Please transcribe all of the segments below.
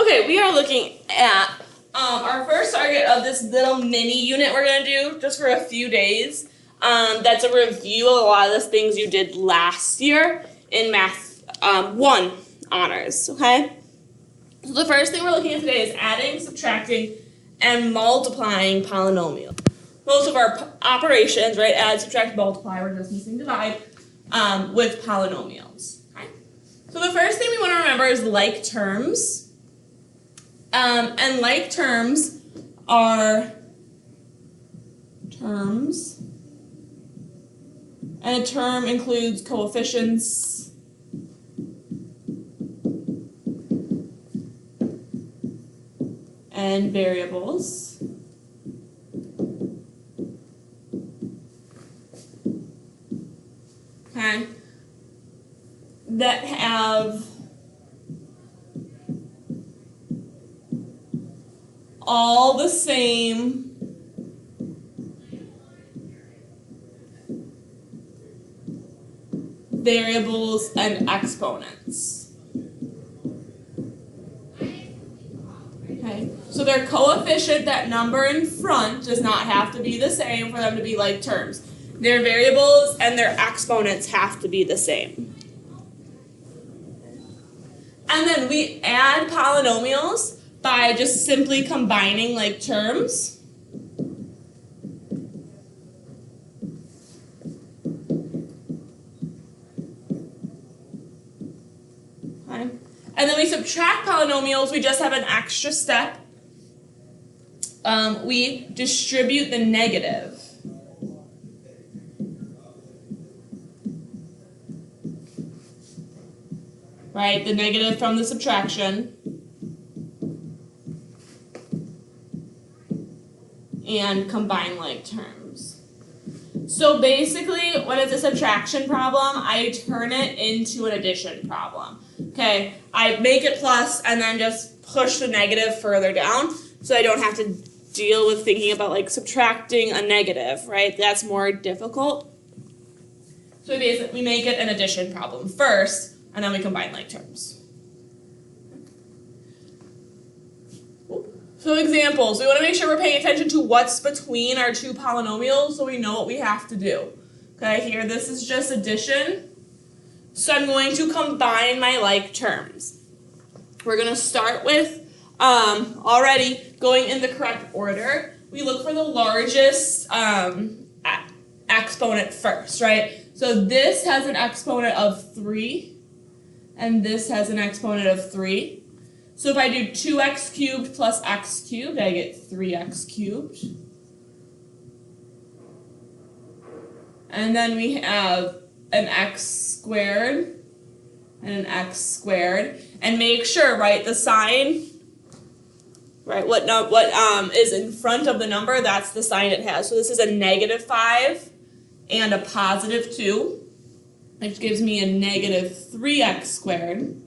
Okay, we are looking at our first target of this little mini unit we're going to do just for a few days. That's a review of a lot of the things you did last year in Math 1 honors, okay? So the first thing we're looking at today is adding, subtracting, and multiplying polynomials. Most of our operations, right, add, subtract, multiply, we're just missing divide, with polynomials. Okay? So the first thing we want to remember is like terms. And like terms are terms, and a term includes coefficients and variables. Okay, that have all the same variables and exponents. Okay, so their coefficient, that number in front, does not have to be the same for them to be like terms. Their variables and their exponents have to be the same. And then we add polynomials by just simply combining like terms. Okay. And then we subtract polynomials, we just have an extra step. We distribute the negative. Right, the negative from the subtraction. And combine like terms. So basically, when it's a subtraction problem, I turn it into an addition problem. Okay, I make it plus and then just push the negative further down so I don't have to deal with thinking about like subtracting a negative, right? That's more difficult. So we make it an addition problem first, and then we combine like terms. So examples, we want to make sure we're paying attention to what's between our two polynomials so we know what we have to do. Okay, here this is just addition. So I'm going to combine my like terms. We're going to start with already going in the correct order. We look for the largest exponent first, right? So this has an exponent of 3, and this has an exponent of 3. So if I do 2x cubed plus x cubed, I get 3x cubed. And then we have an x squared and an x squared. And make sure, right, the sign, right, what is in front of the number, that's the sign it has. So this is a -5 and a +2, which gives me a -3x squared.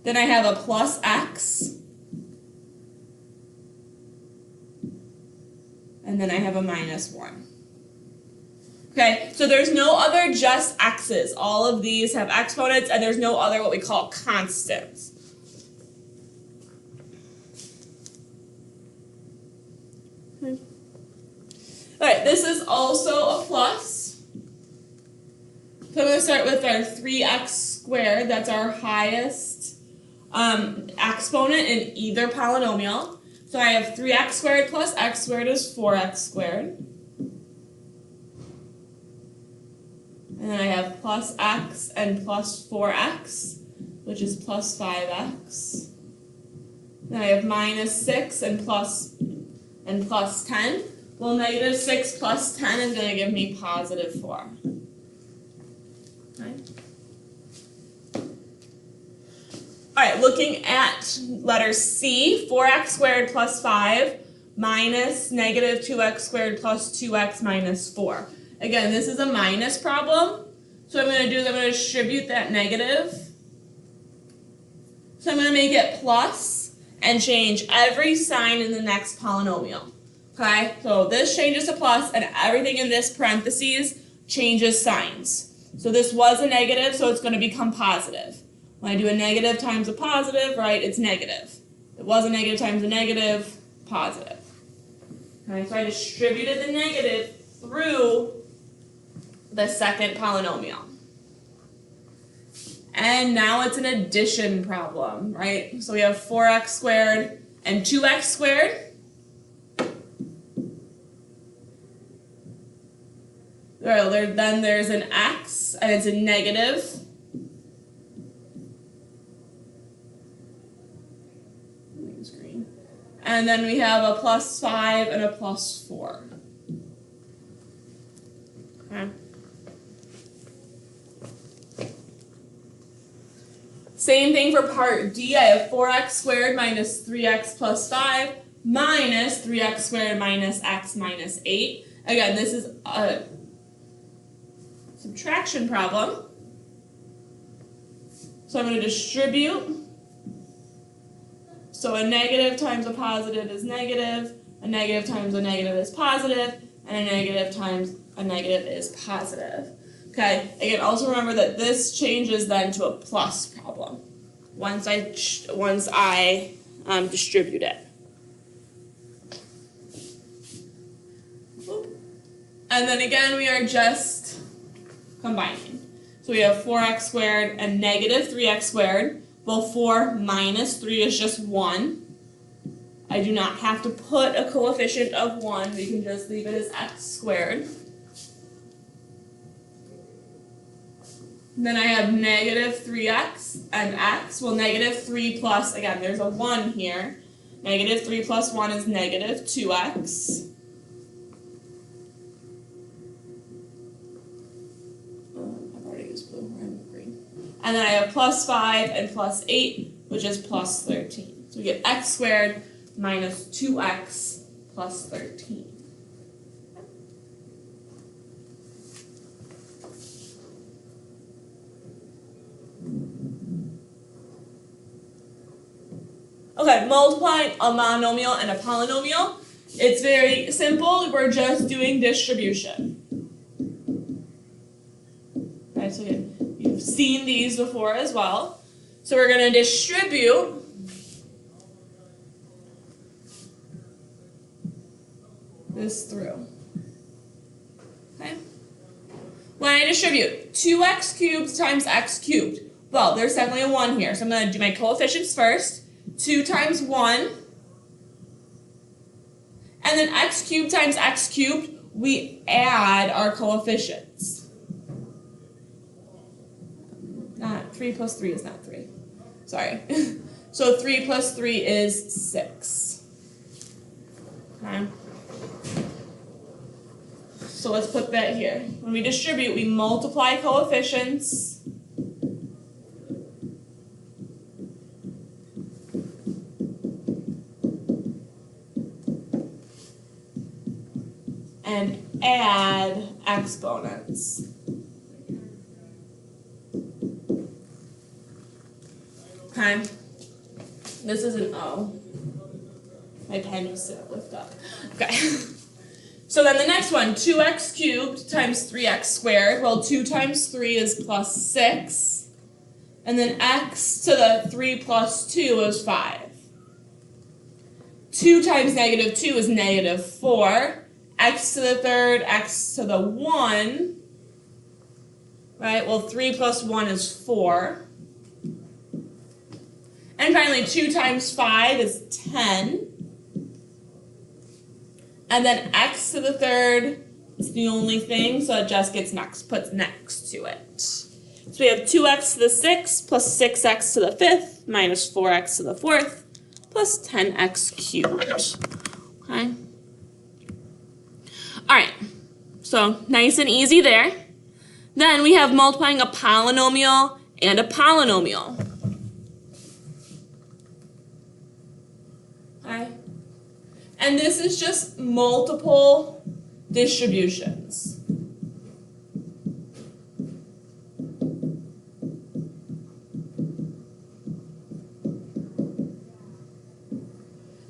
Then I have a plus x, and then I have a -1. Okay, so there's no other just x's. All of these have exponents, and there's no other what we call constants. Okay. All right, this is also a plus. So I'm going to start with our 3x squared. That's our highest exponent in either polynomial. So I have 3x squared plus x squared is 4x squared. And then I have plus x and plus 4x, which is plus 5x. Then I have -6 and plus 10. Well, -6 plus 10 is going to give me +4. Okay. All right, looking at letter C, 4x squared plus 5 minus -2x squared plus 2x minus 4. Again, this is a minus problem. So what I'm going to do is I'm going to distribute that negative. So I'm going to make it plus and change every sign in the next polynomial. Okay, so this changes to plus and everything in this parentheses changes signs. So this was a negative, so it's going to become positive. When I do a negative times a positive, right, it's negative. It was a negative times a negative, positive. Okay, so I distributed the negative through the second polynomial. And now it's an addition problem, right? So we have 4x squared and 2x squared. Then there's an x, and it's a negative. And then we have a plus 5 and a plus 4. Okay. Same thing for part D. I have 4x squared minus 3x plus 5 minus 3x squared minus x minus 8. Again, this is a subtraction problem. So I'm going to distribute. So a negative times a positive is negative, a negative times a negative is positive, and a negative times a negative is positive. Okay, again, also remember that this changes then to a plus problem once I distribute it. And then again, we are just combining. So we have 4x squared and negative 3x squared. Well, 4 minus 3 is just 1. I do not have to put a coefficient of 1. We can just leave it as x squared. And then I have negative 3x and x. Well, negative 3 plus, again, there's a 1 here. Negative 3 plus 1 is negative 2x. I've already used blue. I'm green. And then I have plus 5 and plus 8, which is plus 13. So we get x squared minus 2x plus 13. Okay, multiplying a monomial and a polynomial. It's very simple. We're just doing distribution. Okay, so you've seen these before as well. So we're going to distribute this through. Okay? When I distribute 2x cubed times x cubed, well, there's definitely a 1 here. So I'm going to do my coefficients first. 2 times 1. And then x cubed times x cubed, we add our coefficients. 3 plus 3 is not 3. Sorry. So 3 plus 3 is 6. Okay. So let's put that here. When we distribute, we multiply coefficients. And add exponents. Okay. This is an O. My pen used to lift up. Okay. So then the next one, 2x cubed times 3x squared. Well, 2 times 3 is plus 6. And then x to the 3 plus 2 is 5. 2 times negative 2 is negative 4. X to the third, x to the 1. Right? Well, 3 plus 1 is 4. And finally, 2 times 5 is 10. And then x to the third is the only thing, so it just gets puts next to it. So we have 2x to the 6th plus 6x to the 5th minus 4x to the 4th plus 10x cubed. Okay? All right, so nice and easy there. Then we have multiplying a polynomial and a polynomial. Okay? And this is just multiple distributions.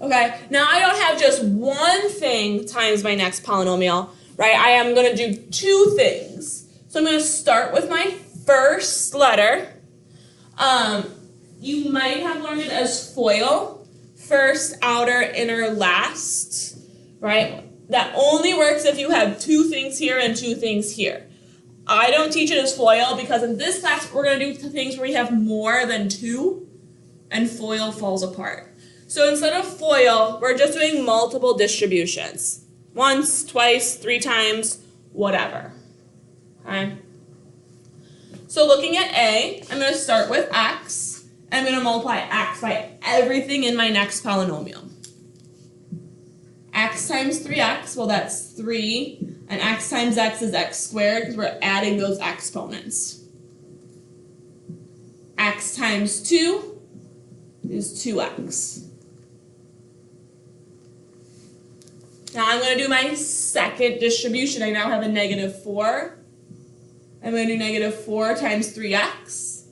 Okay, now I don't have just one thing times my next polynomial, right? I am going to do 2 things. So I'm going to start with my first letter You might have learned it as FOIL, first, outer, inner, last, right? That only works if you have two things here and two things here. I don't teach it as FOIL because in this class we're going to do things where we have more than two and FOIL falls apart. So instead of FOIL, we're just doing multiple distributions. Once, twice, 3 times, whatever. Okay? So looking at A, I'm going to start with x, and I'm going to multiply x by everything in my next polynomial. X times 3x, well that's 3, and x times x is x squared because we're adding those exponents. X times 2 is 2x. Now I'm going to do my second distribution. I now have a -4. I'm going to do -4 times 3x.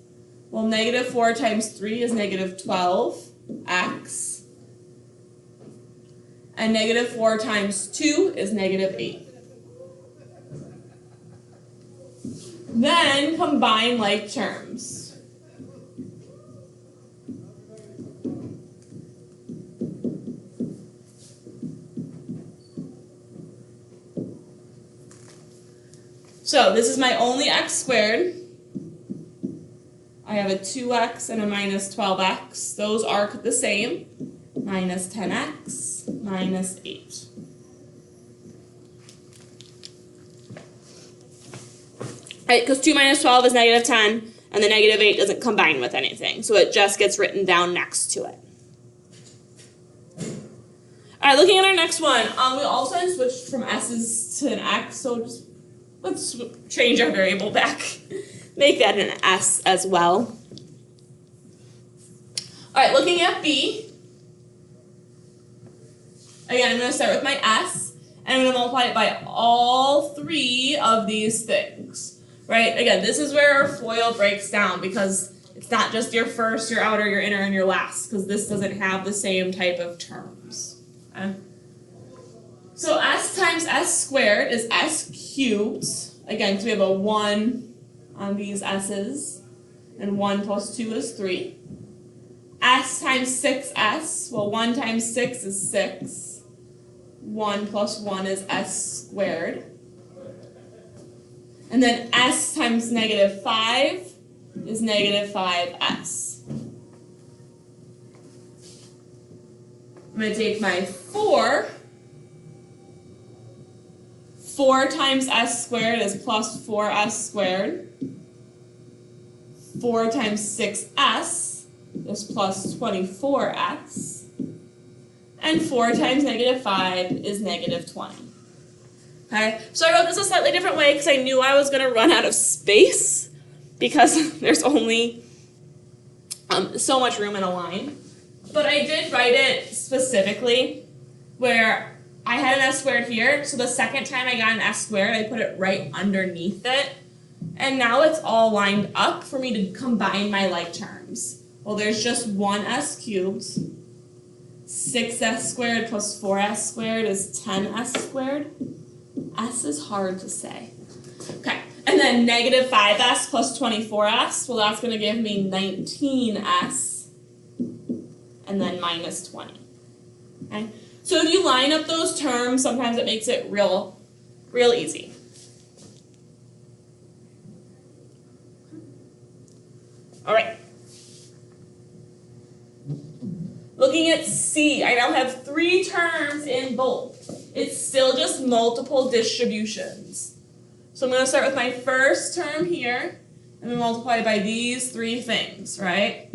Well, -4 times 3 is -12x. And -4 times 2 is -8. Then combine like terms. So this is my only x squared. I have a 2x and a -12x. Those are the same. -10x minus 8. Right, because 2 minus 12 is -10, and the -8 doesn't combine with anything, so it just gets written down next to it. All right, looking at our next one, we also switched from s's to an x, so just let's change our variable back. Make that an s as well. All right, looking at b. Again, I'm going to start with my s, and I'm going to multiply it by all 3 of these things, right? Again, this is where our FOIL breaks down because it's not just your first, your outer, your inner, and your last, because this doesn't have the same type of terms. Okay? So s times s squared is s cubed. Again, because we have a 1 on these s's, and 1 plus 2 is 3. S times 6s, well 1 times 6 is 6. 1 plus 1 is s squared. And then s times -5 is -5s. I'm going to take my 4. 4 times s squared is plus 4s squared. 4 times 6s is plus 24s. And 4 times -5 is -20. Okay, so I wrote this a slightly different way because I knew I was going to run out of space because there's only so much room in a line. But I did write it specifically where I had an s squared here, so the second time I got an s squared, I put it right underneath it. And now it's all lined up for me to combine my like terms. Well, there's just 1s cubed. 6s squared plus 4s squared is 10s squared. S is hard to say. Okay, and then -5s plus 24s, well that's going to give me 19s, and then -20. Okay, so if you line up those terms, sometimes it makes it real easy. All right. Looking at C, I now have 3 terms in both. It's still just multiple distributions. So I'm going to start with my first term here, and then multiply by these 3 things, right?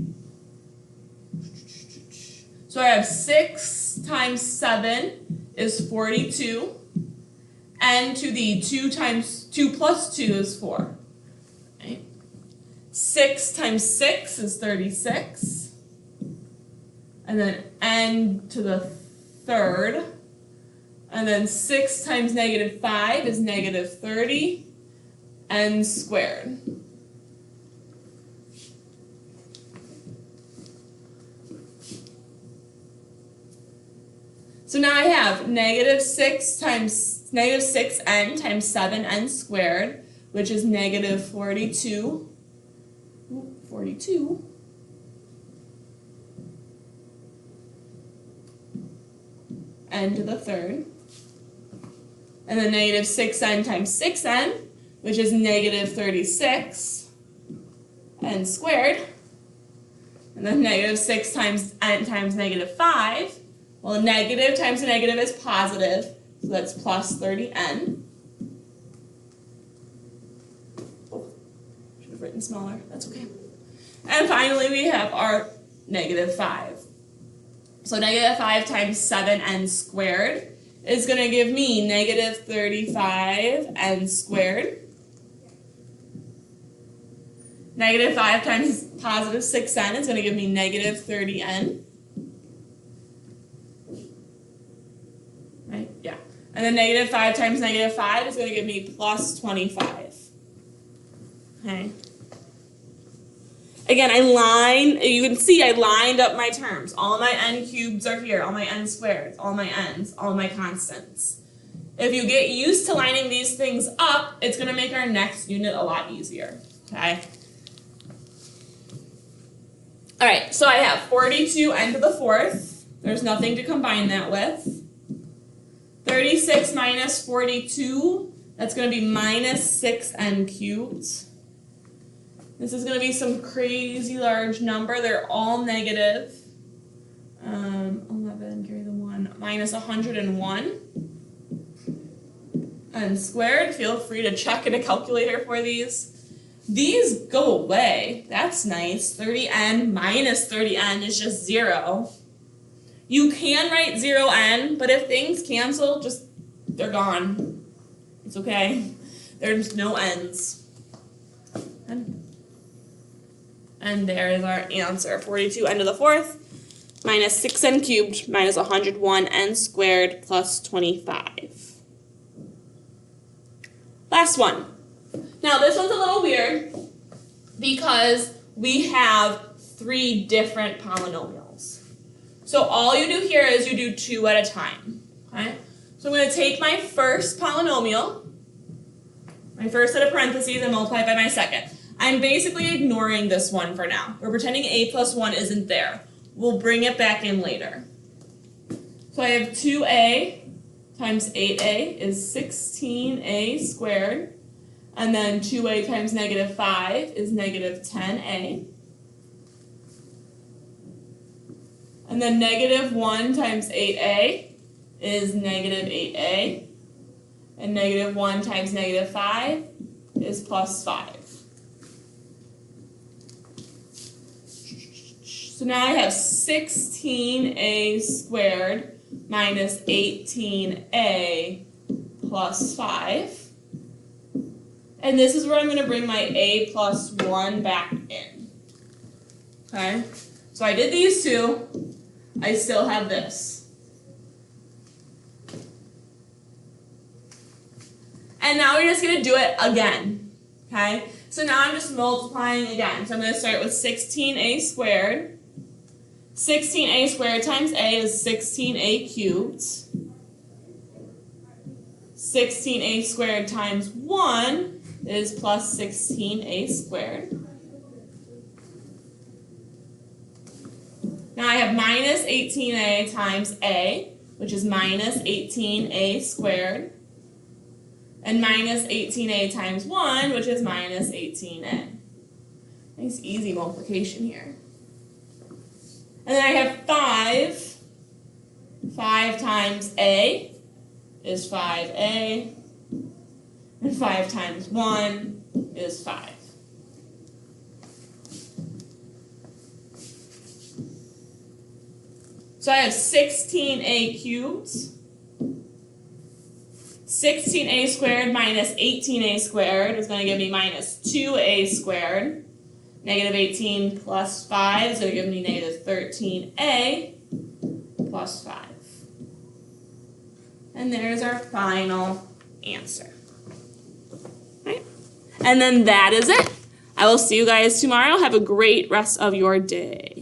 So I have 6 times 7 is 42, and to the 2 plus 2 is 4. Right? 6 times 6 is 36. And then n to the 3rd, and then 6 times -5 is -30, n squared. So now I have -6n times 7n squared, which is -42. 42 n to the third, and then negative 6n times 6n, which is negative 36 n squared, and then negative 6 times n times negative 5. Well, negative times a negative is positive, so that's plus 30n. Oh, should have written smaller, that's okay. And finally, we have our negative 5. So negative 5 times 7n squared is going to give me negative 35n squared. Negative 5 times positive 6n is going to give me negative 30n. Right? Yeah. And then negative 5 times negative 5 is going to give me plus 25. Okay. Again, you can see I lined up my terms. All my n cubes are here, all my n squareds, all my n's, all my constants. If you get used to lining these things up, it's going to make our next unit a lot easier. Okay? All right, so I have 42 n to the fourth. There's nothing to combine that with. 36 minus 42, that's going to be minus 6n cubed. This is going to be some crazy large number. They're all negative. 11, carry the 1, minus 101 n squared. Feel free to check in a calculator for these. These go away. That's nice. 30n minus 30n is just 0. You can write 0n, but if things cancel, they're gone. It's okay. There's no n's. And there is our answer. 42 n to the fourth minus 6n cubed minus 101 n squared plus 25. Last one. Now this one's a little weird because we have 3 different polynomials. So all you do here is you do 2 at a time. Okay? So I'm going to take my first polynomial, my first set of parentheses, and multiply by my second. I'm basically ignoring this one for now. We're pretending a plus 1 isn't there. We'll bring it back in later. So I have 2a times 8a is 16a squared. And then 2a times negative 5 is negative 10a. And then negative 1 times 8a is negative 8a. And negative 1 times negative 5 is plus 5. So now I have 16a squared minus 18a plus 5. And this is where I'm going to bring my a plus 1 back in. Okay? So I did these two. I still have this. And now we're just going to do it again. Okay? So now I'm just multiplying again. So I'm going to start with 16a squared. 16a squared times a is 16a cubed. 16a squared times 1 is plus 16a squared. Now I have minus 18a times a, which is minus 18a squared. And minus 18a times 1, which is minus 18a. Nice easy multiplication here. And then I have 5. 5 times a is 5a. And 5 times 1 is 5. So I have 16a cubed. 16a squared minus 18a squared is going to give me minus 2a squared. Negative 18 plus 5 is going to give me negative 13a plus 5. And there's our final answer. Right? And then that is it. I will see you guys tomorrow. Have a great rest of your day.